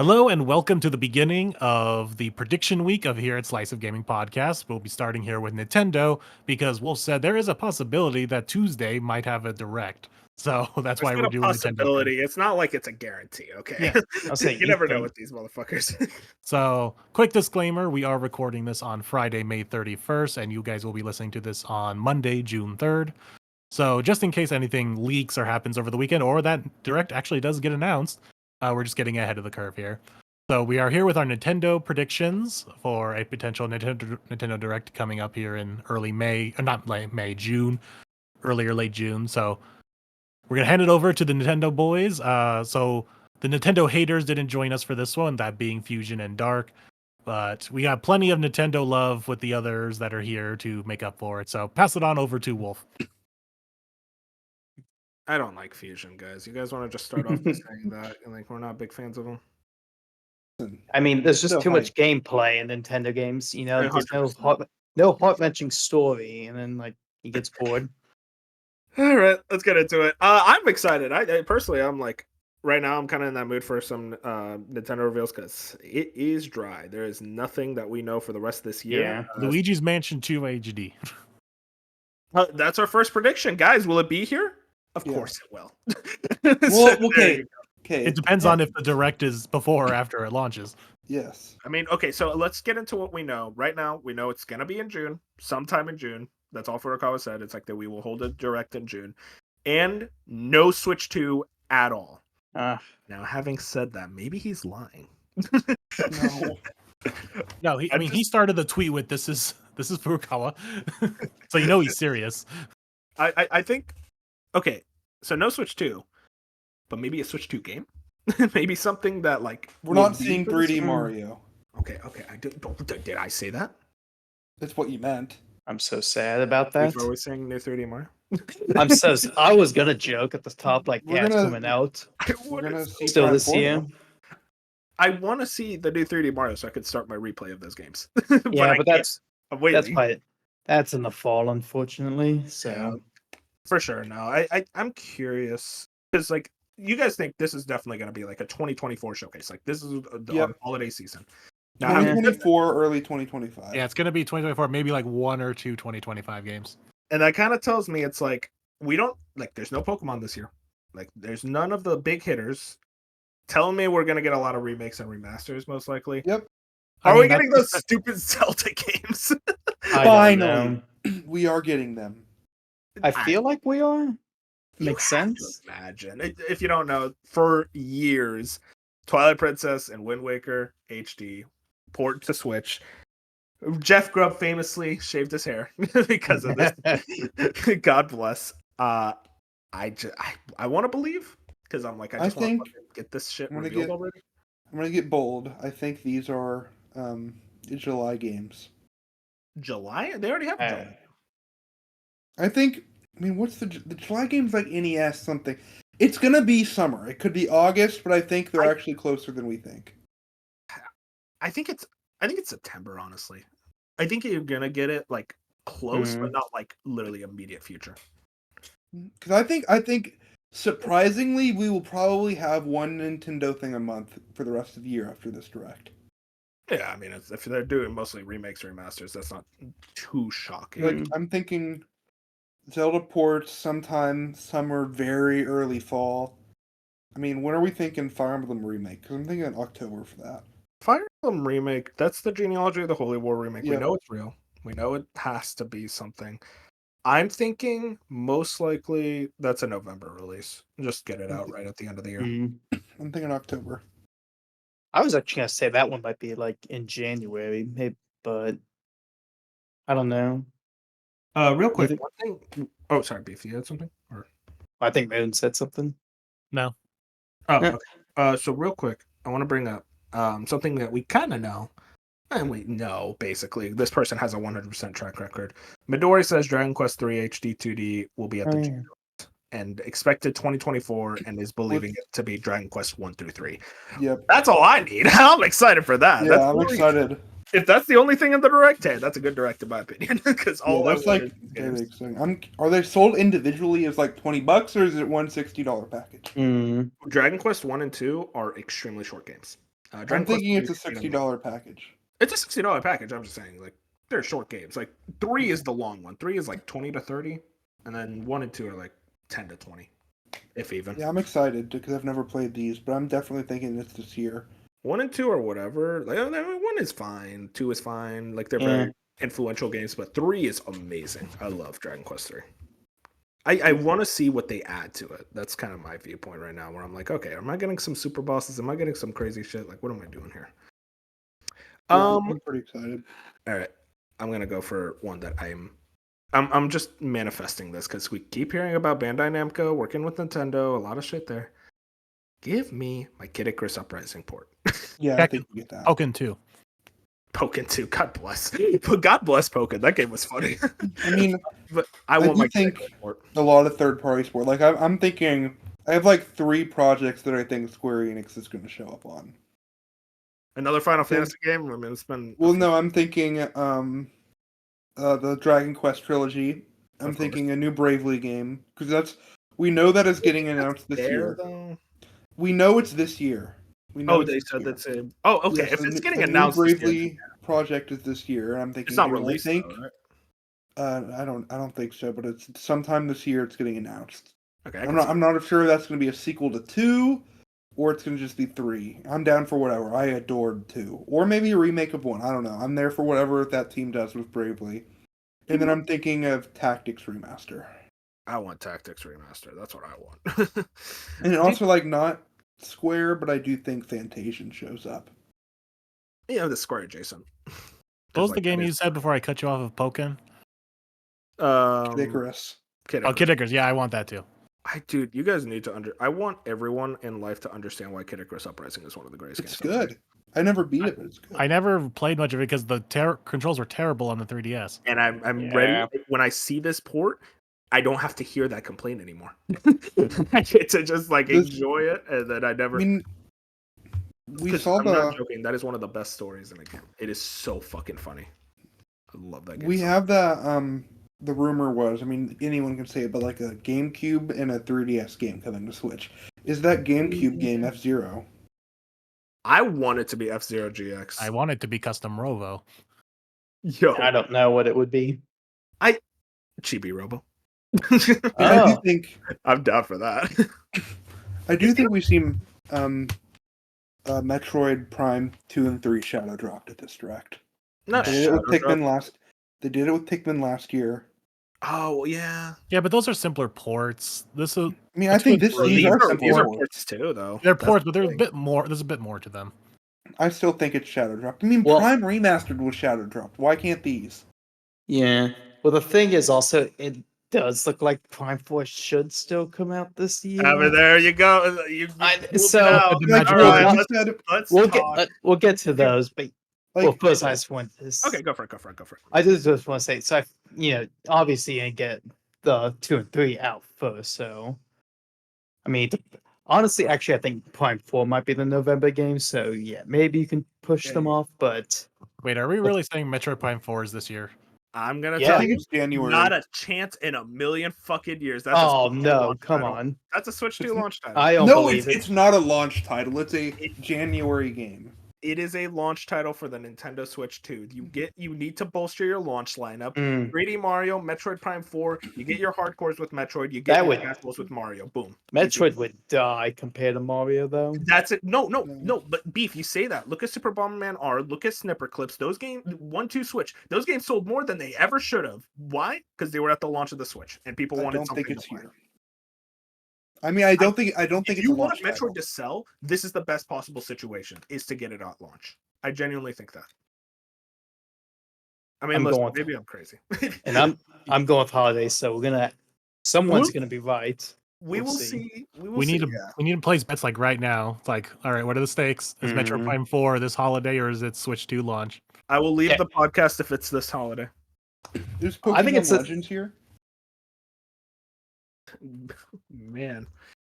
Hello and welcome to the beginning of the prediction week of here at Slice of Gaming Podcast. We'll be starting here with Nintendo because Wolf said there is a possibility that Tuesday might have a direct. So that's There's why been we're a doing Nintendo. possibility. It's not like it's a guarantee, okay? Yeah, I'll say you never know with these motherfuckers. So quick disclaimer, we are recording this on Friday, May 31st, and you guys will be listening to this on Monday, June 3rd. So just in case anything leaks or happens over the weekend or that direct actually does get announced, we're just getting ahead of the curve here. So we are here with our Nintendo predictions for a potential Nintendo Direct coming up here in early May, or not late May, June, early or late June. So we're gonna hand it over to the Nintendo boys. So the Nintendo haters didn't join us for this one, that being Fusion and Dark, but we got plenty of Nintendo love with the others that are here to make up for it. So pass it on over to Wolf. I don't like Fusion, guys. You guys want to just start off by saying that, and like we're not big fans of them. I mean, there's just No too much hype. gameplay in Nintendo games. You know, there's 100%. no heart-wrenching story, and then like he gets bored. All right, let's get into it. I'm excited. I personally, I'm like right now. I'm kind of in that mood for some Nintendo reveals because it is dry. There is nothing that we know for the rest of this year. Yeah. Luigi's Mansion 2 HD. That's our first prediction, guys. Will it be here? Of Yeah. course it will. Well, So, there okay. you go. Okay. It depends on if the direct is before or after it launches. Yes. I mean, okay, so let's get into what we know. Right now, we know it's going to be in June, sometime in June. That's all Furukawa said. It's like that we will hold a direct in June. And no Switch 2 at all. Uh, Now, having said that, maybe he's lying. No. No, he started the tweet with this is Furukawa. So you know he's serious. I think, okay, so no Switch 2, but maybe a Switch 2 game? Maybe something that, like... We're will not be seeing for the 3D Switch? Mario. Okay, did I say that? That's what you meant. I'm so sad about that. Before we're saying new 3D Mario? I was gonna joke at the top, like, We're yeah, it's gonna- coming out We're gonna see still Prime this year. Portal. I want to see the new 3D Mario so I could start my replay of those games. Yeah, I but can't. I'm waiting. that's in the fall, unfortunately. So Yeah, for sure. No, I'm curious because like you guys think this is definitely going to be like a 2024 showcase. Like this is the Yep. holiday season. Now, having said that- 2024, early 2025. Yeah, it's gonna be 2024, maybe like one or two 2025 games. and that kind of tells me it's like we don't like. There's no Pokemon this year. Like there's none of the big hitters. Telling me we're going to get a lot of remakes and remasters, most likely. Yep. Are I mean, we getting those that's- stupid Zelda games? I don't Finally. know. We are getting them. I feel like we are. You Makes have to sense. imagine. If you don't know, for years, Twilight Princess and Wind Waker HD port to Switch. Jeff Grubb famously shaved his hair because of this. God bless. I want to believe because I'm like I I just want think to get this shit I'm gonna revealed get- already. I'm gonna get bold. I think these are July games. July? They already have July. I think. I mean, what's the July games like NES something? It's gonna be summer. It could be August, but I think they're actually closer than we think. I think it's September. Honestly, I think you're gonna get it like close, but not like literally immediate future. Because I think surprisingly, we will probably have one Nintendo thing a month for the rest of the year after this direct. Yeah, I mean, if they're doing mostly remakes, remasters, that's not too shocking. Like I'm thinking Zelda ports sometime summer, very early fall. I mean, when are we thinking Fire Emblem remake? Because I'm thinking October for that. Fire Emblem remake, that's the Genealogy of the Holy War remake. Yeah. We know it's real. We know it has to be something. I'm thinking most likely that's a November release. Just get it out right at the end of the year. I'm thinking October. I was actually gonna say that one might be like in January, maybe, but I don't know. Real quick, think- one thing. Oh, sorry, Beef, you had something? Or I think Moon said something. No. oh, Yeah. okay. So real quick, I want to bring up something that we kind of know, and we know basically this person has a 100% track record. Midori says Dragon Quest III HD 2D will be at the June and expected 2024, and is believing it to be Dragon Quest 1 through 3. Yep. That's all I need. I'm excited for that. Yeah, That's I'm really- excited. If that's the only thing in the direct, hey, that's a good direct in my opinion. Because all Yeah, I that's want like is very games. exciting. Are they sold individually as like $20 or is it one $60 package? Dragon Quest 1 and 2 are extremely short games. Dragon I'm Quest thinking it's a III, $60 package. It's a $60 package. I'm just saying, like they're short games. Like 3 is the long one. 3 is like 20 to 30, and then 1 and 2 are like 10 to 20, if even. Yeah, I'm excited because I've never played these, but I'm definitely thinking it's this year. 1 and 2 or whatever. Like 1 is fine. 2 is fine. Like they're Yeah. very influential games, but 3 is amazing. I love Dragon Quest 3. I want to see what they add to it. That's kind of my viewpoint right now, where I'm like, okay, am I getting some super bosses? Am I getting some crazy shit? Like, what am I doing here? Yeah, I'm pretty excited. All right, I'm gonna go for one that I'm just manifesting this because we keep hearing about Bandai Namco working with Nintendo, a lot of shit there. Give me my Kid Icarus Uprising port. Yeah, I think we get that. Pokken 2. Pokken 2, God bless. But God bless Pokken. That game was funny. I mean, but I want do my Kid think Icarus port. a lot of third-party sport. Like I'm thinking, I have like 3 projects that I think Square Enix is going to show up on. Another Final Fantasy game? I mean, it's been... Well, no, I'm thinking the Dragon Quest trilogy. I'm Of thinking a new Bravely game because we know that is getting announced this there, year. though. We know it's this year. We know Oh, it's they this said year. that's it. Oh, okay. Yes, If it's getting the announced, new this year, Bravely project is this year. I'm thinking it's not you know, released. I think Though, right? I don't think so, but it's sometime this year. It's getting announced. Okay, I'm not sure that's going to be a sequel to 2 or it's going to just be 3. I'm down for whatever. I adored 2 or maybe a remake of 1. I don't know. I'm there for whatever that team does with Bravely. And then I'm thinking of Tactics Remaster. I want Tactics Remaster. That's what I want. And also like not Square, but I do think Fantasian shows up. Yeah, the Square adjacent. What was the game you said before I cut you off of Pokken? Icarus. Kid Oh, Icarus. Kid Icarus. Yeah, I want that too. Dude, you guys need to I want everyone in life to understand why Kid Icarus Uprising is one of the greatest It's games. good. I never beat it, but it's good. I never played much of it because the controls were terrible on the 3DS. And I'm Yeah. ready. When I see this port, I don't have to hear that complaint anymore. I get to just like enjoy it, and then I never. I mean, we 'cause saw I'm not joking. That is one of the best stories in a game. It is so fucking funny. I love that game. we have that. The rumor was, I mean, anyone can say it, but like a GameCube and a 3DS game coming to Switch. Is that GameCube game F-Zero? I want it to be F-Zero GX. I want it to be custom Rovo. Yo, I don't know what it would be. Chibi Robo. I do Oh. think I'm down for that. we've seen Metroid Prime 2 and 3 shadow dropped at this direct. Not They did it with Shadow Drop. Pikmin last. They did it with Pikmin last year. Oh yeah. Yeah, but those are simpler ports. This is I mean, I think Metroid these are simple these are ports. ports too, though. they're That's ports, the but there's a thing. bit more. There's a bit more to them. I still think it's shadow dropped. I mean, Well- Prime Remastered was shadow dropped. Why can't these? Yeah. Well, the thing is also, it does look like Prime 4 should still come out this year. I mean, there you go. You I- pulled it so- out. Like, All well, right, you said, let's We'll talk. we'll get to those, but like, well, first I just want this. Okay, go for it. I just want to say, so obviously you get the 2 and 3 out first. So, I mean, honestly, actually, I think Prime 4 might be the November game. So yeah, maybe you can push them off. But Wait, are we really saying Metroid Prime 4 is this year? I'm gonna Yeah. tell I think you, it's January. not a chance in a million fucking years. That's oh a Switch 2 no, launch come title. on! That's a Switch 2 launch title. I don't No, believe it. it's not a launch title. It's a January game. It is a launch title for the Nintendo Switch 2. You need to bolster your launch lineup. 3D Mario, Metroid Prime 4. You get your hardcores with Metroid. You get That your would- casuals with Mario. Boom. Metroid would die compared to Mario, though. That's it. No. But Beef, you say that. Look at Super Bomberman R. Look at Snipper Clips. Those games, 1-2 Switch. Those games sold more than they ever should have. Why? Because they were at the launch of the Switch, and people I wanted don't something think it's to play. here. I mean, I don't think If it's you a want launch Metroid title. to sell, this is the best possible situation: is to get it at launch. I genuinely think that. I mean, I'm listen, going- maybe I'm crazy. And I'm going with holidays, so someone's gonna be right. we we'll will see. see. We need to place bets like right now. It's like, all right, what are the stakes? Is Metroid Mhm. Prime 4 this holiday or is it Switch 2 launch? I will leave Yeah. the podcast if it's this holiday. Is Pokemon I think it's a- Legends here? Man,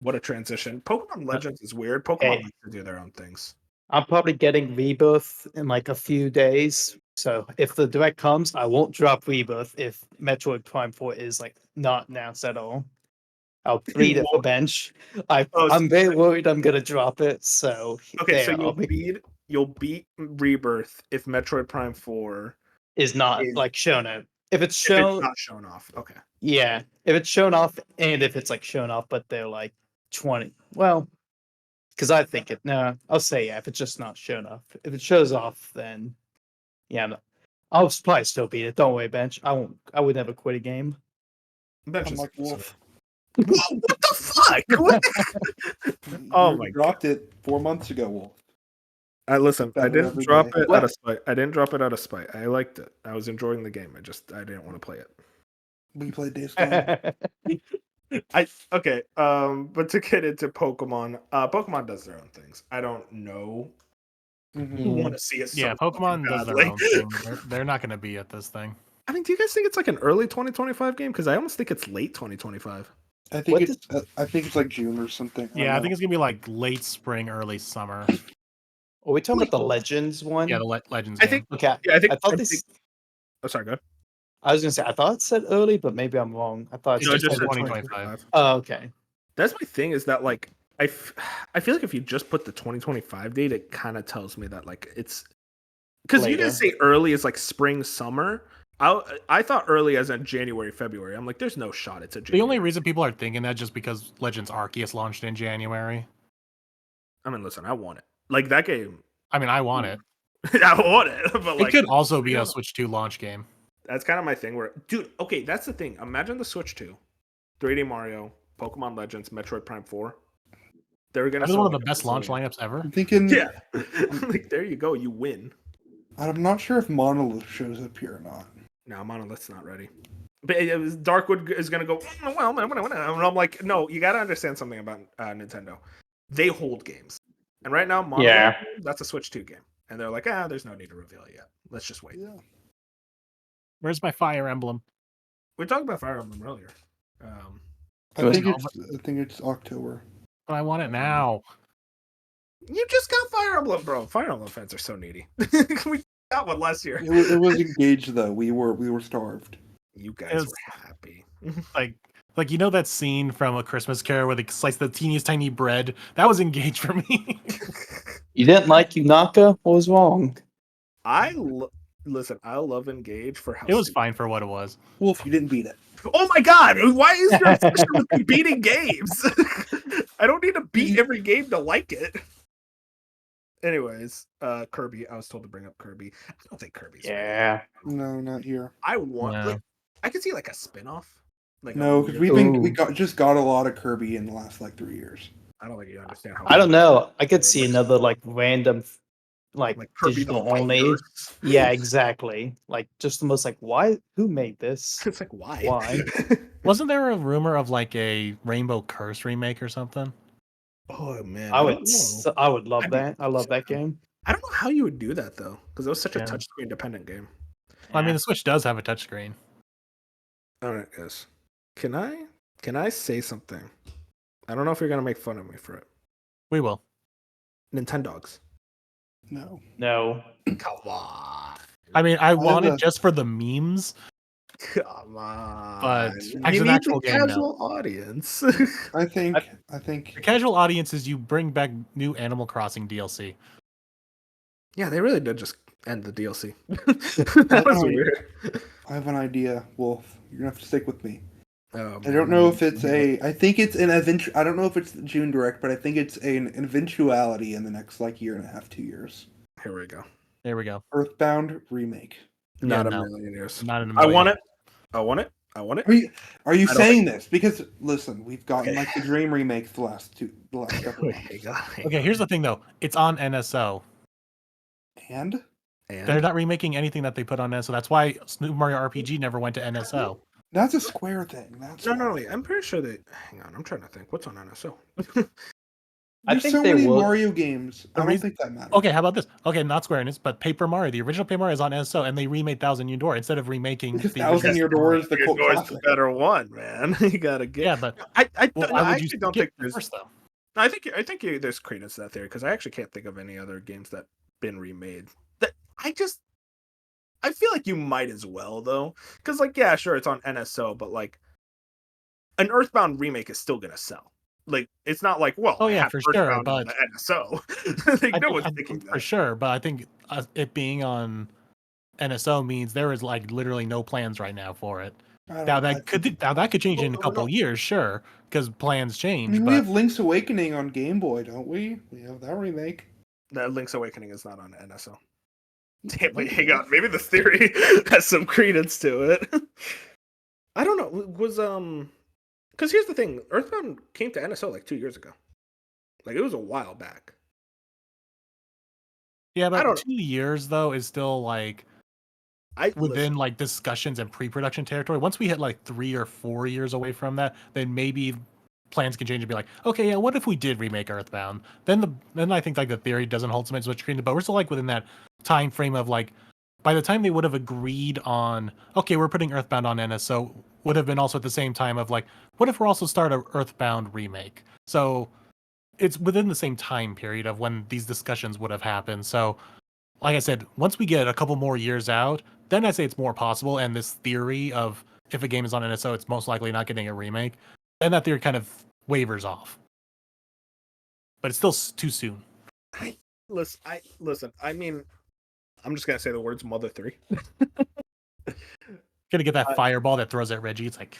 what a transition! Pokemon Legends is weird. Pokemon Hey. likes to do their own things. I'm probably getting Rebirth in like a few days. So if the direct comes, I won't drop Rebirth if Metroid Prime 4 is like not announced at all. I'll bleed it for won't- bench. Oh, I'm very worried I'm gonna drop it. So Okay, so there, you'll beat Rebirth if Metroid Prime 4 is not is like shown out. If it's if it's shown, not shown off. Okay. yeah, if it's shown off, and if it's like shown off, but they're like 20. Well, because I think it. No, I'll say yeah. If it's just not shown off, if it shows off, then yeah, no, I'll probably still beat it. Don't worry, bench. I won't. I would never quit a game. Bench I'm is like Wolf. What the fuck? What? Oh You my dropped it 4 months ago, Wolf. Listen, I Better didn't every drop day. it What? out of spite. I didn't drop it out of spite. I liked it. I was enjoying the game. I didn't want to play it. We played Days Gone. Okay. But to get into Pokemon, Pokemon does their own things. I don't know. Mhm. You want to see it? Yeah, so fucking Pokemon does their badly. own thing. They're not going to be at this thing. I mean, do you guys think it's like an early 2025 game? Because I almost think it's late 2025. I think What it's I think it's like June or something. Yeah, I think it's going to be like late spring, early summer. Are we talking about the Legends one? Yeah, the Legends I game. think. Okay. Yeah, I think. I thought this. Oh, sorry. Go ahead. I was gonna say I thought it said early, but maybe I'm wrong. I thought it No, it just just said said 2025. Oh, okay. That's my thing. Is that like I feel like if you just put the 2025 date, it kind of tells me that like it's because you Later. didn't say early as like spring, summer. I thought early as in January, February. I'm like, there's no shot it's a January. The only reason people are thinking that just because Legends Arceus launched in January. I mean, listen, I want it. Like that game, I mean, I want it. I want it. But It like, could also be yeah. a Switch 2 launch game. That's kind of my thing. Where, dude, okay, that's the thing. Imagine the Switch 2, 3D Mario, Pokemon Legends, Metroid Prime 4. They're gonna. That is sell one of like the a best launch bazillion. lineups ever. I'm thinking. Yeah, like there you go. You win. I'm not sure if Monolith shows up here or not. No, Monolith's not ready. But Darkwood is gonna go. Well, and I'm like, no, you got to understand something about Nintendo. They hold games, and right now, Monolith, Yeah. that's a Switch 2 game, and they're like, there's no need to reveal it yet. Let's just wait. Yeah. Where's my Fire Emblem? We talked about Fire Emblem earlier. I think it's October. But I want it now. You just got Fire Emblem, bro. Fire Emblem fans are so needy. We got one last year. It was engaged though. We were starved. You It guys was- were happy. Like you know that scene from A Christmas Carol where they slice the teeniest tiny bread? That was engaged for me. You didn't like Yunaka? What was wrong? Listen. I love Engage for how It was stupid- fine for what it was. Wolf, you didn't beat it. Oh my god! Why is your obsession with me beating games? I don't need to beat every game to like it. Anyways, Kirby. I was told to bring up Kirby. I don't think Kirby's. Yeah. No, not here. I want. No. Like, I could see like a spin-off. Like No, a because weird- we just got a lot of Kirby in the last like 3 years. I don't think you understand how. I don't know. I could see another like random, like Kirby the digital only. Fighters. Yeah, exactly. Like just the most like why? Who made this? It's like why? Why? Wasn't there a rumor of like a Rainbow Curse remake or something? Oh man, I would. don't know. I would love I'd be that. I love that game. I don't know how you would do that though, because it was such a Yeah. touchscreen dependent game. I mean, the Switch does have a touchscreen. All right, guys. Can I say something? I don't know if you're gonna make fun of me for it. We will. Nintendogs. No. No. Come on. I mean, I want the- it just for the memes. Come on. But you as an need actual the game, no. casual audience. I think The casual audiences, you bring back new Animal Crossing DLC. Yeah, they really did just end the DLC. That was Oh, weird. I have an idea, Wolf. You're gonna have to stick with me. Oh, I don't know if it's I think it's an eventual. I don't know if it's the June Direct, but I think it's an eventuality in the next like year and a half, 2 years. Here we go. There we go. Earthbound remake. Not no. a million years. Not in a I million. want it. I want it. I want it. Are you I don't saying this because listen, we've gotten Okay. like the Dream remakes the last couple of Hey, God. Okay, here's the thing though. It's on NSO. and They're not remaking anything that they put on NSO. That's why Super Mario RPG never went to NSO. that's a Square thing. That's No, why. wait. I'm pretty sure that. Hang on. I'm trying to think. What's on NSO? I There's think so they many would. Mario games. I don't reason- think that matters. Okay, how about this? Okay, not Square Enix, but Paper Mario. The original Paper Mario is on NSO, and they remade Thousand Year Door instead of remaking Because the Thousand Year original Door Mario. is the Your cult door's the classic. better one, man. You gotta get. Yeah, but I well, no, why I would you actually don't skip think the there's. first though? I think there's credence to that theory because I actually can't think of any other games that been remade. That I feel like you might as well though, because like yeah, sure, it's on NSO, but like an Earthbound remake is still gonna sell. Like, it's not like, well, Oh, I yeah, have for sure, Earthbound on but the NSO. Like, no one's thinking for that. sure, but I think it being on NSO means there is like literally no plans right now for it. I Now don't know. that could change Well, in a no, couple no. years, sure, because plans I change. mean, we But have Link's Awakening on Game Boy, don't we? We have that remake. That Link's Awakening is not on NSO. Damn, Might wait, be. hang on. Maybe the theory has some credence to it. I don't know. Was because here's the thing: Earthbound came to NSO like 2 years ago. Like, it was a while back. yeah, I but don't know. 2 years though is still like within Listen, like discussions and pre-production territory. Once we hit like 3 or 4 years away from that, then maybe plans can change and be like, okay, yeah, what if we did remake Earthbound? Then I think like the theory doesn't hold so much credence, but we're still like within that time frame of like by the time they would have agreed on okay, we're putting Earthbound on NSO would have been also at the same time of like, what if we're also start a Earthbound remake? So it's within the same time period of when these discussions would have happened. So like I said, once we get a couple more years out, then I say it's more possible. And this theory of if a game is on NSO, it's most likely not getting a remake, then that theory kind of wavers off. But it's still too soon. listen. I mean, I'm just gonna say the words "Mother 3." Gonna get that I- fireball that throws at Reggie. It's like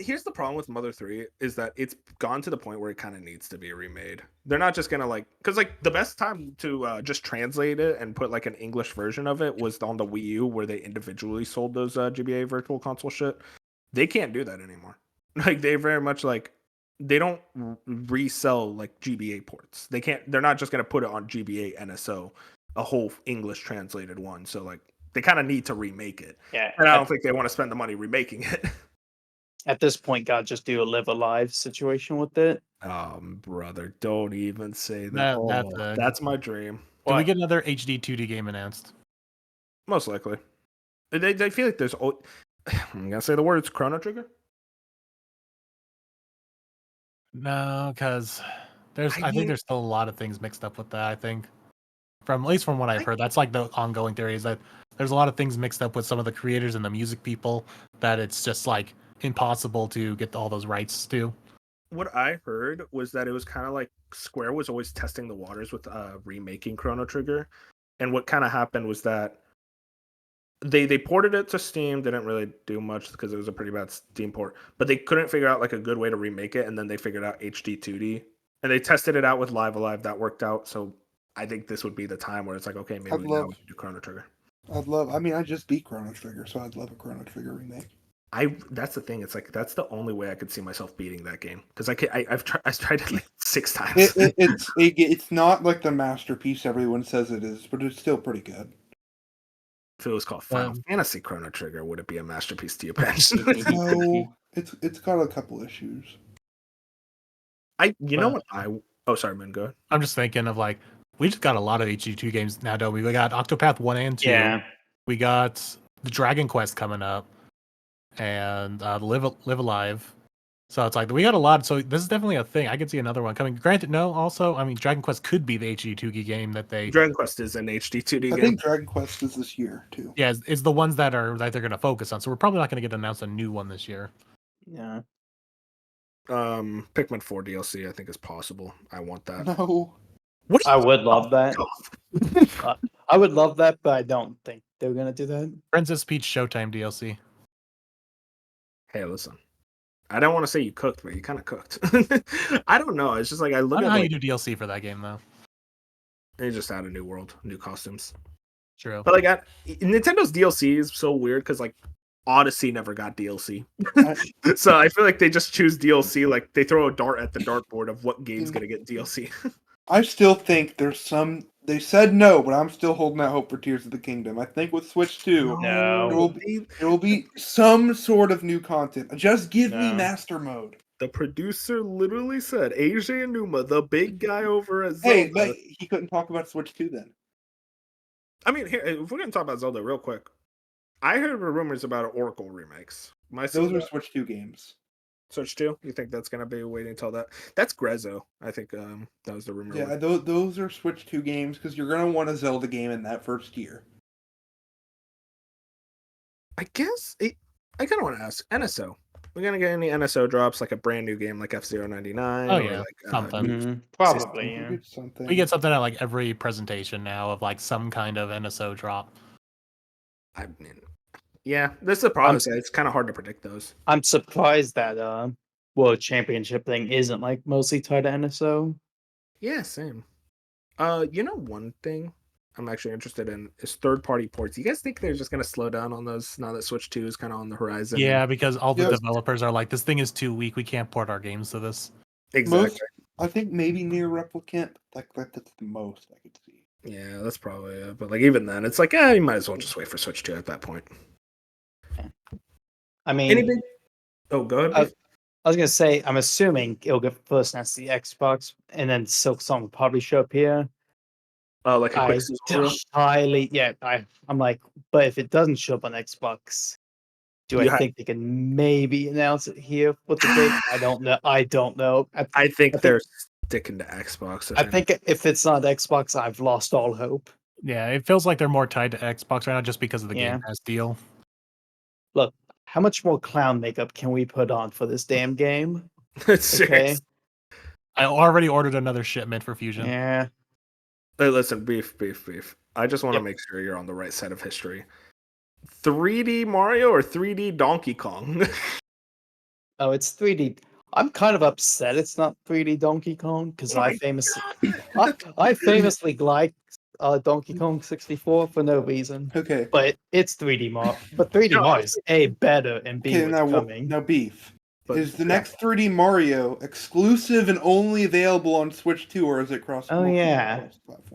Here's the problem with Mother 3 is that it's gone to the point where it kind of needs to be remade. They're not just gonna like, because like the best time to just translate it and put like an English version of it was on the Wii U, where they individually sold those GBA Virtual Console shit. They can't do that anymore. Like, they very much like they don't resell like GBA ports. They can't. They're not just gonna put it on GBA NSO, a whole English translated one. So like they kind of need to remake it, Yeah. and I don't think they want to spend the money remaking it. At this point, God, just do a live alive situation with it. Brother, don't even say that. That- Oh, that's a- that's my dream. do we What? get another HD 2D game announced? Most likely. They feel like there's. I'm gonna say the words Chrono Trigger. No, because I think mean- there's still a lot of things mixed up with that. I think, from at least from what I've heard, that's like the ongoing theory is that there's a lot of things mixed up with some of the creators and the music people that it's just like impossible to get all those rights to. What I heard was that it was kind of like Square was always testing the waters with remaking Chrono Trigger, and what kind of happened was that they ported it to Steam, didn't really do much because it was a pretty bad Steam port, but they couldn't figure out like a good way to remake it, and then they figured out HD 2D, and they tested it out with Live Alive, that worked out. So I think this would be the time where it's like, okay, maybe now we can do Chrono Trigger. I mean, I just beat Chrono Trigger, so I'd love a Chrono Trigger remake. That's the thing. It's like that's the only way I could see myself beating that game, because I've tried it like 6 times. It's not like the masterpiece everyone says it is, but it's still pretty good. If it was called Final Fantasy Chrono Trigger, would it be a masterpiece to you, Ben? No, it's got a couple issues. You know what oh, sorry, man, go ahead. I'm just thinking of like we just got a lot of HD2 games now, don't we? We got Octopath 1 and 2. Yeah. We got the Dragon Quest coming up, and Live Alive. So it's like we got a lot. So this is definitely a thing. I could see another one coming. Granted, no. Also, I mean, Dragon Quest could be the HD2 game that they. Dragon Quest is an HD 2D game. I think Dragon Quest is this year too. Yeah, it's the ones that they're going to focus on. So we're probably not going to get announced a new one this year. Yeah. Pikmin 4 DLC, I think is possible. I want that. No, What? I would love that. I would love that, but I don't think they're gonna do that. Princess Peach Showtime DLC. Hey, listen. I don't want to say you cooked, but you kind of cooked. I don't know. It's just like I I look don't know at how like, you do DLC for that game though. they just add a new world, new costumes. True. But like Nintendo's DLC is so weird because like Odyssey never got DLC. So I feel like they just choose DLC. Like they throw a dart at the dartboard of what game's gonna get DLC. I still think there's some. They said no, but I'm still holding out hope for Tears of the Kingdom. I think with Switch 2, No. there will be some sort of new content. Just give me No. Master Mode. The producer literally said, AJ Enuma, the big guy over at Zelda. Hey, but he couldn't talk about Switch 2 then. I mean, here, if we're gonna talk about Zelda real quick, I heard rumors about Oracle remakes. Those are Switch 2 games. Switch 2? You think that's gonna be waiting until that? That's Grezzo. I think that was the rumor. Yeah, those are Switch 2 games because you're gonna want a Zelda game in that first year. I guess I kind of want to ask NSO. we're gonna get any NSO drops, like a brand new game like F-099 Oh, or yeah, like something. Probably, We yeah. get something. We get something at like every presentation now of like some kind of NSO drop. I mean, yeah, this is the problem. It's kind of hard to predict those. I'm surprised that World Championship thing isn't like mostly tied to NSO. Yeah, same. One thing I'm actually interested in is third-party ports. You guys think they're just gonna slow down on those now that Switch 2 is kind of on the horizon? Yeah, because all the Yes. developers are like, this thing is too weak. We can't port our games to this. Exactly. I think maybe near replicant. That's the most I could see. Yeah, that's probably it. But like even then, it's like, you might as well just wait for Switch 2 at that point. I mean, Anything? Oh, go ahead. Beef. I was gonna say, I'm assuming it'll get first announced the Xbox, and then Silk Song will probably show up here. Like a quick I'm like, but if it doesn't show up on Xbox, do I think they can maybe announce it here with the date? I don't know. I think they're sticking to Xbox. I think if it's not Xbox, I've lost all hope. Yeah, it feels like they're more tied to Xbox right now just because of the Game Pass deal. Look, how much more clown makeup can we put on for this damn game? Okay. I already ordered another shipment for Fusion. Yeah. Hey, listen, beef. I just want to make sure you're on the right side of history. 3D Mario or 3D Donkey Kong? Oh, it's 3D. I'm kind of upset it's not 3D Donkey Kong because I famously like Donkey Kong 64 for no reason. Okay. But it's 3D Mario. But 3D Mario is A, better, and B, what's coming. Now, Beef. Is the next 3D Mario exclusive and only available on Switch 2, or is it cross? Oh, yeah.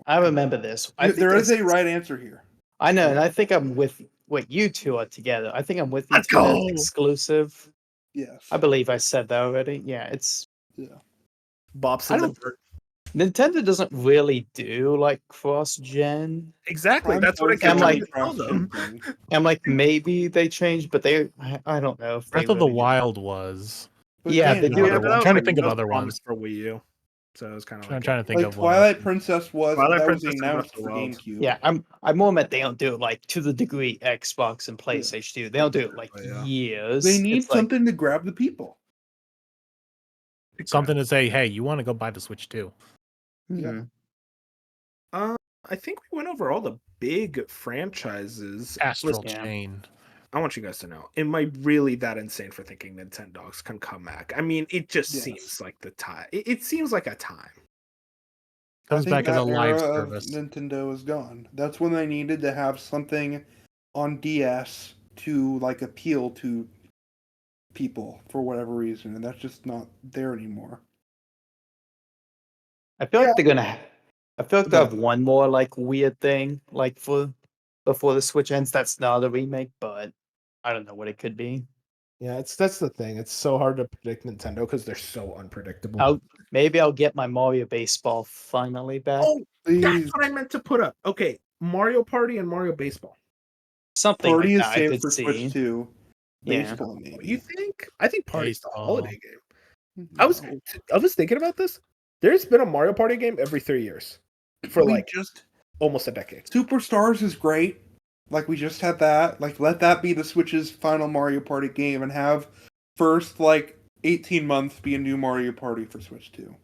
I remember this. There is a right answer here. I know, and I think I'm with what you two are together. I think I'm with you Let's two. That's go! exclusive. Yes. I believe I said that already. Yeah, it's. Yeah. Nintendo doesn't really do like cross-gen. Exactly. That's what I I'm kept like- trying to tell them. I'm like, maybe they changed, but I don't know if Breath they of the really did. Wild was. Yeah, they do. I'm trying to think of other ones. for Wii U. So it's kind of I'm trying to think Like of Twilight Princess was Twilight that Princess was and Breath announced of the for Wild. GameCube. Yeah, I'm more meant they don't do it like to the degree Xbox and PlayStation do. They don't do it like years. They need It's like, something to grab the people. something to say, hey, you want to go buy the Switch too. Yeah. I think we went over all the big franchises. Astral Yeah. Chain. I want you guys to know, am I really that insane for thinking Nintendogs can come back? I mean, it just seems like the time. It seems like a time. Comes back as a live service. Nintendo is gone. That's when they needed to have something on DS to like appeal to people for whatever reason, and that's just not there anymore. I feel like they're gonna. I feel like they have one more like weird thing like for before the Switch ends. That's not a remake, but I don't know what it could be. Yeah, that's the thing. It's so hard to predict Nintendo because they're so unpredictable. Maybe I'll get my Mario Baseball finally back. Oh, that's what I meant to put up. Okay, Mario Party and Mario Baseball. Something Party like is that. I saved could for see. Switch 2. Yeah. Baseball, maybe. You think? I think Party's the Baseball. holiday game. I was thinking about this. There's been a Mario Party game every 3 years for like just almost a decade. Superstars is great. Like we just had that. Like let that be the Switch's final Mario Party game and have first like 18 months be a new Mario Party for Switch 2.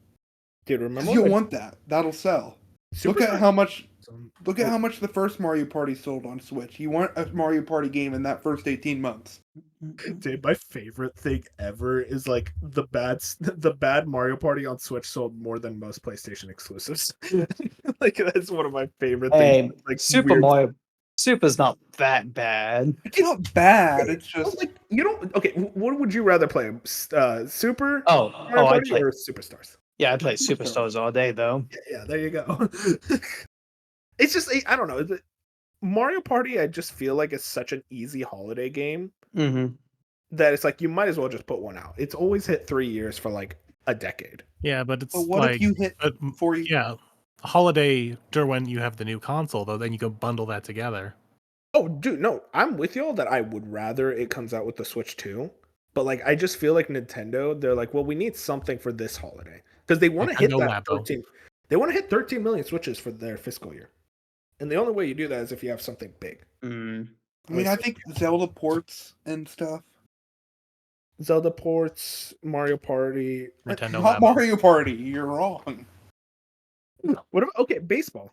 Dude, remember? You'll want that. That'll sell. Look at how much the first Mario Party sold on Switch. You want a Mario Party game in that first 18 months. Dude, my favorite thing ever is like the bad Mario Party on Switch sold more than most PlayStation exclusives. Like that's one of my favorite things. Like Super's not that bad. It's not bad. It's just like you don't. Okay, what would you rather play? Super Mario Party I'd play. or Superstars? Yeah, I play Superstars all day though. Yeah, there you go. It's just I don't know. Mario Party, I just feel like it's such an easy holiday game that it's like you might as well just put one out. It's always hit 3 years for like a decade. Yeah, but it's what like if you hit 4 years? Yeah, holiday during when you have the new console though, then you can bundle that together. Oh, dude, no, I'm with y'all that I would rather it comes out with the Switch 2. But like, I just feel like Nintendo, they're like, well, we need something for this holiday because they want to hit that 13. They want to hit 13 million Switches for their fiscal year, and the only way you do that is if you have something big. I mean, I think Zelda ports and stuff. Zelda ports, Mario Party. Nintendo Not Labo. Mario Party. You're wrong. What about baseball?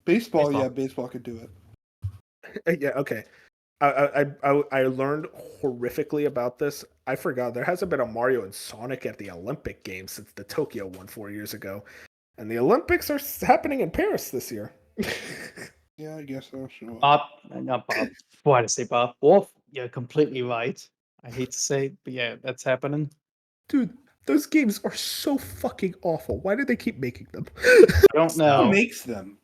Baseball, yeah, baseball could do it. Yeah, okay. I learned horrifically about this. I forgot there hasn't been a Mario and Sonic at the Olympic Games since the Tokyo one 4 years ago, and the Olympics are happening in Paris this year. Yeah, I guess so. Sure. Not Bob. Why did I say Bob? Wolf, you're completely right. I hate to say it, but yeah, that's happening. Dude, those games are so fucking awful. Why do they keep making them? I don't Who know. makes them?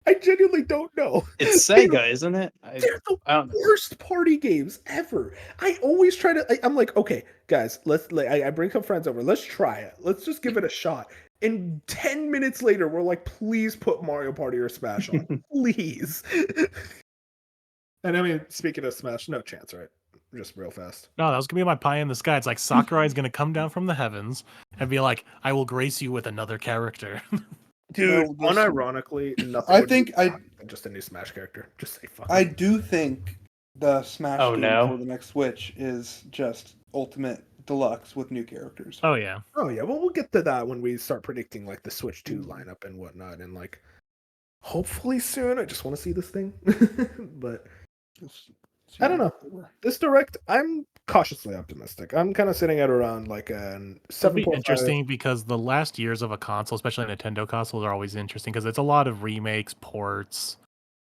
I genuinely don't know. It's Sega, isn't it? They're the I don't know. worst party games ever. I always try to. I'm like, okay, guys, let's. I bring some friends over. Let's try it. Let's just give it a shot. And 10 minutes later, we're like, please put Mario Party or Smash on, please. And I mean, speaking of Smash, no chance, right? Just real fast. No, that was gonna be my pie in the sky. It's like Sakurai is gonna come down from the heavens and be like, "I will grace you with another character." Dude, No, listen. unironically, nothing. I would think be I- better than just a new Smash character. Just say fuck. I do think the Smash Oh, game no. for the next Switch is just Ultimate Deluxe with new characters. Oh yeah. Oh yeah, well we'll get to that when we start predicting like the Switch 2 lineup and whatnot, and like hopefully soon. I just want to see this thing, but Just I don't know. This direct, I'm cautiously optimistic. I'm kind of sitting at around like an It'll be 7.5. interesting because the last years of a console, especially Nintendo consoles, are always interesting because it's a lot of remakes, ports,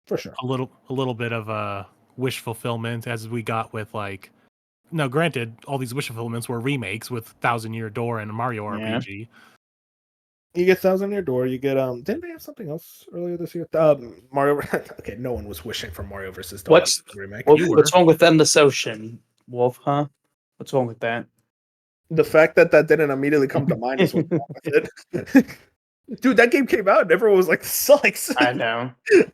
For sure. a little bit of wish fulfillment, as we got with like. No, granted, all these wish fulfillments were remakes with Thousand Year Door and Mario Yeah. RPG. You get Thousand Year Door. You get didn't they have something else earlier this year? Mario. Okay, no one was wishing for Mario versus Donkey What's Kong remake. what's wrong with Endless Ocean, Wolf? Huh? What's wrong with that? The fact that didn't immediately come to mind is what's wrong with it. Dude, that game came out and everyone was like, "Sucks." I know.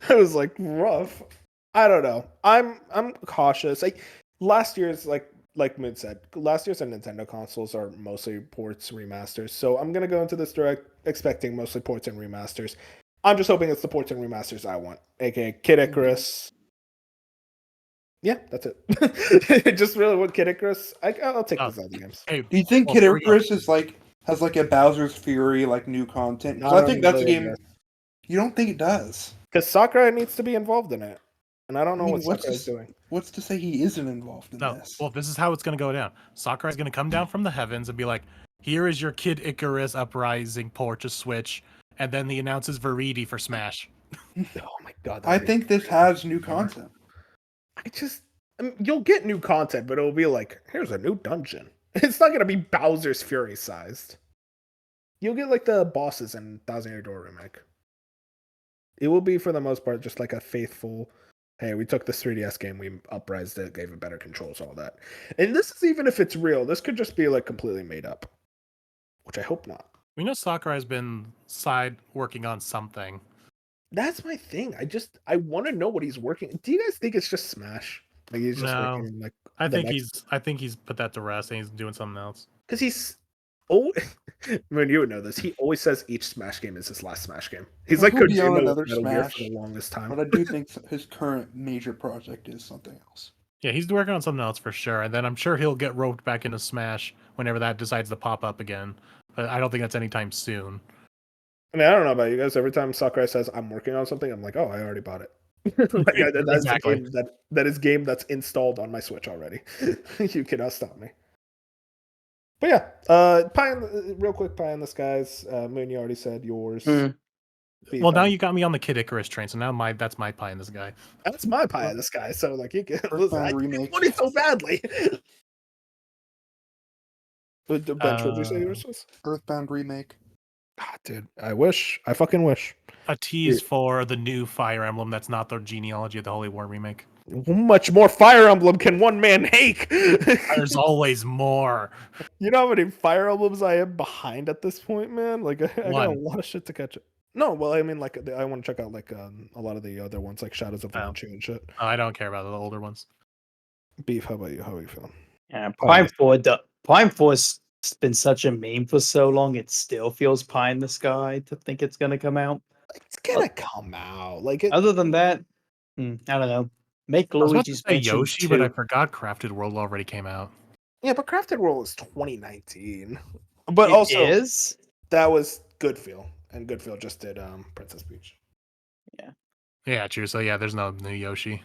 I was like, rough. I don't know. I'm cautious. Like last year's like Moon said, last year's Nintendo consoles are mostly ports, remasters. So I'm gonna go into this direct expecting mostly ports and remasters. I'm just hoping it's the ports and remasters I want, aka Kid Icarus. Yeah, that's it. Just really want Kid Icarus. I'll take the Zelda games. Hey, Do you think well, Kid here we go. Icarus is like has like a Bowser's Fury like new content? 'Cause Not I think on that's a the game. list. You don't think it does? Because Sakurai needs to be involved in it, and I don't know I mean, what what's Sakurai's this- doing. What's to say he isn't involved in No, this? well, this is how it's going to go down. Sakurai's going to come down from the heavens and be like, "Here is your Kid Icarus Uprising port to Switch," and then he announces Viridi for Smash. Oh my god! I that'd be think this has new content. I mean, you'll get new content, but it'll be like, here's a new dungeon. It's not gonna be Bowser's Fury sized. You'll get like the bosses in Thousand Year Door remake. It will be for the most part just like a faithful. Hey, we took this 3DS game, we uprised it, gave it better controls, all that. And this is even if it's real. This could just be like completely made up, which I hope not. We know Sakurai's been working on something. That's my thing. I want to know what he's working. Do you guys think it's just Smash? Like he's just No. working on like I the think next- he's put that to rest and he's doing something else. because he's oh, I mean, you would know this. He always says each Smash game is his last Smash game. He's Well, like he'll be on Kojima another with Metal Gear for Smash, the longest time. But I do think his current major project is something else. Yeah, he's working on something else for sure, and then I'm sure he'll get roped back into Smash whenever that decides to pop up again. But I don't think that's anytime soon. I mean, I don't know about you guys. Every time Sakurai says I'm working on something, I'm like, oh, I already bought it. Like, that's Exactly. a game that is game that's installed on my Switch already. You cannot stop me. But yeah, real quick pie in the skies. Moon, you already said yours. Beef, Well, now you got me on the Kid Icarus train, so now that's my pie in the sky. that's my pie in the sky. So like you can listen, Earthbound I remake. want it so badly. Bench, what did you say Uh, yours was? Earthbound remake. Ah, dude, I wish. I fucking wish. A tease for the new Fire Emblem that's not the genealogy of the Holy War remake. How much more Fire Emblem can one man make? There's always more. You know how many Fire Emblems I am behind at this point, man? Like I got a One. lot of shit to catch up. No, well, I mean, like I want to check out like a lot of the other ones, like Shadows of Oh. Valentia and shit. I don't care about the older ones. Beef, how about you? How are you feeling? Yeah, Pie. Prime 4's been such a meme for so long, it still feels pie in the sky to think it's gonna come out. It's gonna come out. Like it, Other than that, I don't know. Make I was about to Luigi's say Mansion Yoshi, 2. but I forgot Crafted World already came out. Yeah, but Crafted World is 2019. But It also is. that was Goodfield, and Goodfield just did Princess Peach. Yeah, true. So yeah, there's no new Yoshi.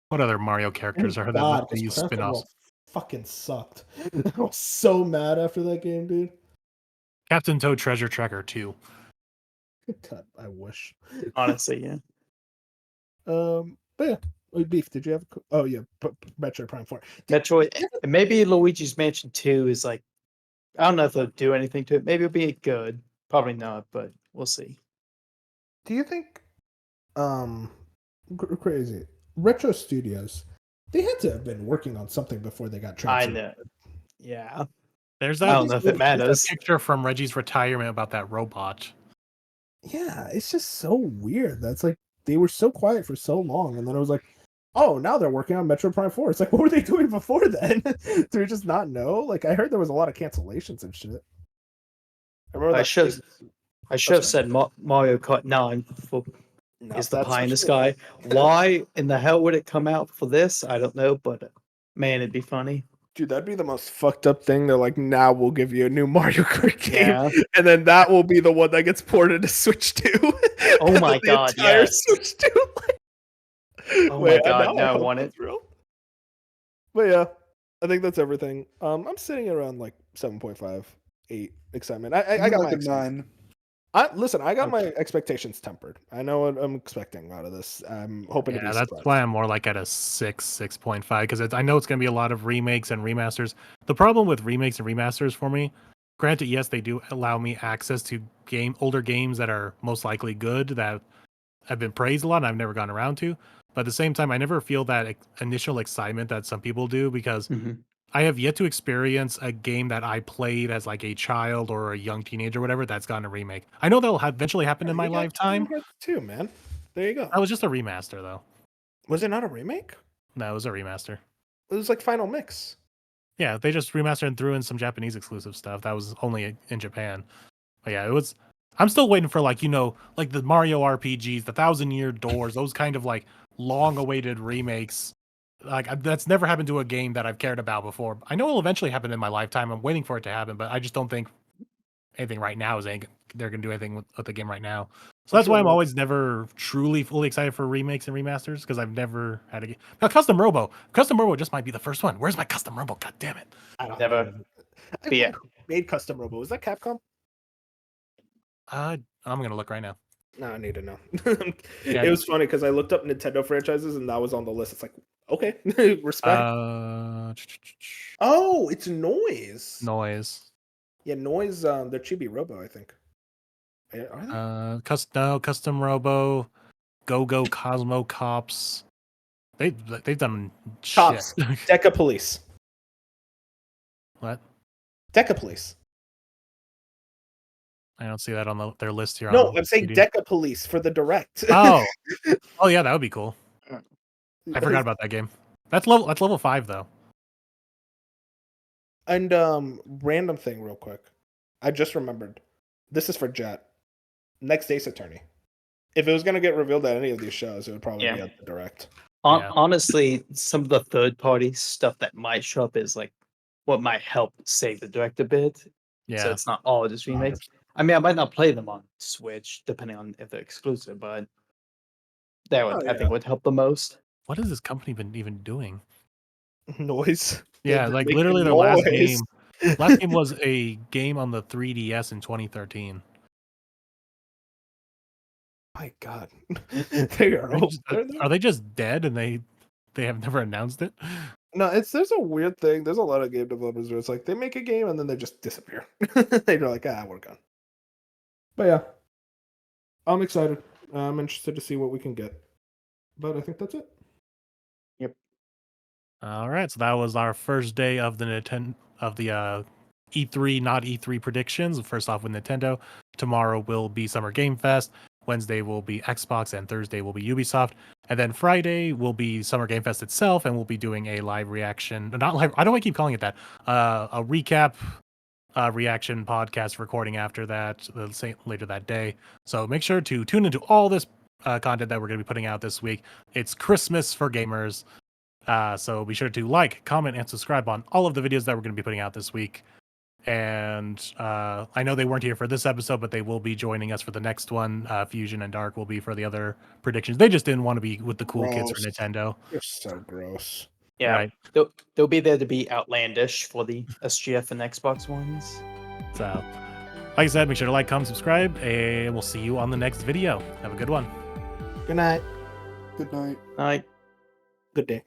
What other Mario characters Thank are God, that they use because Crafted spin-offs? World fucking sucked. I was so mad after that game, dude. Captain Toad Treasure Tracker 2. God, I wish. Honestly, yeah. But yeah. Oh, Beef, did you have? Oh yeah, Metroid Prime 4. Metroid, and maybe Luigi's Mansion 2 is like, I don't know if they'll do anything to it. Maybe it'll be good. Probably not, but we'll see. Do you think, crazy Retro Studios? They had to have been working on something before they got I transferred. know. Yeah. There's I that, don't know if it matters. picture from Reggie's retirement about that robot. Yeah, it's just so weird. That's like they were so quiet for so long, and then it was like, oh, now they're working on Metro Prime 4. It's like, what were they doing before then? Do we just not know? Like, I heard there was a lot of cancellations and shit. I remember I that. should have said Mario Kart 9 for No, is the that's pie in the actually- sky. Why in the hell would it come out for this? I don't know, but man, it'd be funny. Dude, that'd be the most fucked up thing. They're like, now we'll give you a new Mario Kart game, Yeah. and then that will be the one that gets ported to Switch 2. Oh And my then the God, entire yes. Switch 2. Oh my God, now no, I hope want it. that's real. But yeah, I think that's everything. I'm sitting around like 7.5, 8 excitement. I got like my a 9. listen. I got my expectations tempered. I know what I'm expecting out of this. I'm hoping to be Yeah, that's surprised. why I'm more like at a 6.5, because I know it's going to be a lot of remakes and remasters. The problem with remakes and remasters for me, granted, yes, they do allow me access to older games that are most likely good, that have been praised a lot and I've never gotten around to. But at the same time, I never feel that initial excitement that some people do, because Mhm. I have yet to experience a game that I played as like a child or a young teenager or whatever that's gotten a remake. I know that'll eventually happen in my You got lifetime. Kingdom Hearts 2, man. There you go. That was just a remaster, though. Was it not a remake? No, it was a remaster. It was like Final Mix. Yeah, they just remastered and threw in some Japanese exclusive stuff that was only in Japan. But yeah, it was. I'm still waiting for like the Mario RPGs, the Thousand Year Doors, those kind of like long-awaited remakes. Like that's never happened to a game that I've cared about before. I know it'll eventually happen in my lifetime. I'm waiting for it to happen, but I just don't think anything right now they're gonna do anything with the game right now. So that's why I'm always never truly fully excited for remakes and remasters, because I've never had a game. Now, Custom Robo just might be the first one. Where's my Custom Robo? God damn it! I don't Never. know. But yeah. Who made Custom Robo? Was that Capcom? I'm gonna look right now. No, I need to know. Yeah. It was funny because I looked up Nintendo franchises and that was on the list. It's like, okay, respect. Oh, it's Noise. Noise. Yeah, Noise. They're Chibi Robo, I think. Are they? Custom Robo, Go Cosmo Cops. They've done Cops. shit. Deca Police. What? Deca Police. I don't see that on their list here. No, on I'm saying Wikipedia. Deca Police for the direct. Oh, oh yeah, that would be cool. I forgot about that game. That's level 5 though. And random thing, real quick. I just remembered. This is for Jet. Next Ace Attorney. If it was gonna get revealed at any of these shows, it would probably be at the direct. Yeah. Honestly, some of the third-party stuff that might show up is like what might help save the direct a bit. Yeah. So it's not all just remakes. I mean, I might not play them on Switch, depending on if they're exclusive, but that would I think would help the most. What has this company been even doing? Noise. Yeah, They're like making literally their last noise. game. Last game was a game on the 3DS in 2013. My God, they are over there. Are they just dead and they have never announced it? No, there's a weird thing. There's a lot of game developers where it's like they make a game and then they just disappear. They're like, we're gone. But yeah, I'm excited. I'm interested to see what we can get. But I think that's it. All right, so that was our first day of the E3 not E3 predictions. First off with Nintendo. Tomorrow will be Summer Game Fest. Wednesday will be Xbox, and Thursday will be Ubisoft. And then Friday will be Summer Game Fest itself, and we'll be doing a live reaction. Not live. I don't want to keep calling it that. A recap reaction podcast recording after that, later that day. So make sure to tune into all this content that we're going to be putting out this week. It's Christmas for gamers. So be sure to like, comment, and subscribe on all of the videos that we're going to be putting out this week. And I know they weren't here for this episode, but they will be joining us for the next one. Fusion and Dark will be for the other predictions. They just didn't want to be with the cool kids for Gross. Nintendo. You're so gross. Yeah, Right. they'll be there to be outlandish for the SGF and Xbox ones. So, like I said, make sure to like, comment, subscribe, and we'll see you on the next video. Have a good one. Good night. Good night. Night. Good day.